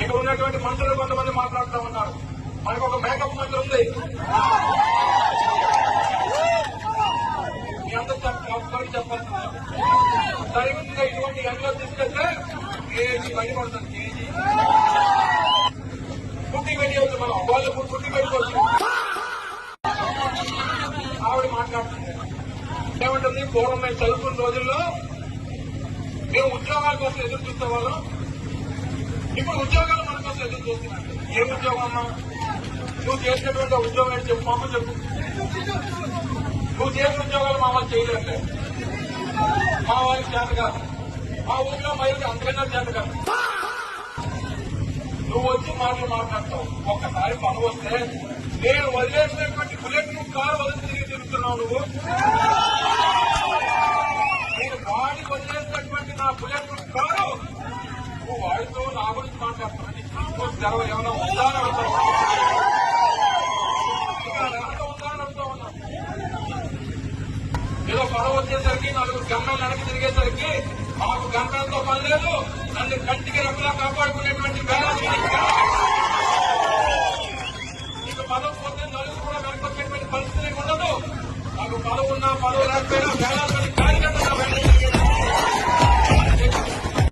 ఇక్కడ ఉన్నటువంటి మంత్రులు కొంతమంది మాట్లాడుతూ ఉన్నారు. మనకు ఒక మేకప్ మంత్రి ఉంది. మీ అందరూ చెప్పాల్సింది సరిగ్గా ఇటువంటి ఎండలో తీసుకెళ్తే కేజీ బయట పడుతుంది. కేజీ పుట్టి పెట్టవచ్చు. మనం వాళ్ళు పుట్టి పెట్టుకోవచ్చు. ఆవిడ మాట్లాడుతుంది ఏమంటుంది, పూర్వం మేము చదువుకున్న రోజుల్లో మేము ఉద్యోగాల కోసం ఎదురు చూసేవాళ్ళం. ఇప్పుడు ఉద్యోగాలు మన కోసం ఎదురు చూస్తున్నాం. ఏం ఉద్యోగం అమ్మా? నువ్వు చేసినటువంటి ఉద్యోగం ఏంటి చెప్పు, మామూలు చెప్పు. నువ్వు చేసిన ఉద్యోగాలు మా వాళ్ళు చేయలేదు. మా వాళ్ళకి చేత కాదు. మా ఊళ్ళో మహిళకి అంతకన్నా చేత కాదు. నువ్వు వచ్చి మాటలు మాట్లాడతావు. ఒక్కసారి పని వస్తే నేను వదిలేసినటువంటి బుల్లెట్ ప్రూఫ్ కారు వదిలి తిరిగి తిరుగుతున్నావు నువ్వు. నేను వాడి వదిలేసినటువంటి నా బుల్లెట్ ప్రూఫ్ కారు నువ్వు వాడితో నా గురించి మాట్లాడుతున్నావు. తెరవ ఏమైనా ఉందా అని అడుగుతావు. ఉందా అని అడుగుతా ఉన్నా. ఏదో పదవి వచ్చేసరికి నలుగురు గమ్యాలు వెనక్కి తిరిగేసరికి మాకు గమ్యాలతో పని లేదు, నన్ను కంటికి రెప్పలా కాపాడుకునేటువంటి నీకు పదవి పోతే నలుగురు కూడా వెనక్కి వచ్చేటువంటి పరిస్థితి ఉండదు. నాకు పదవి ఉన్నా పదవి లేకపోయినా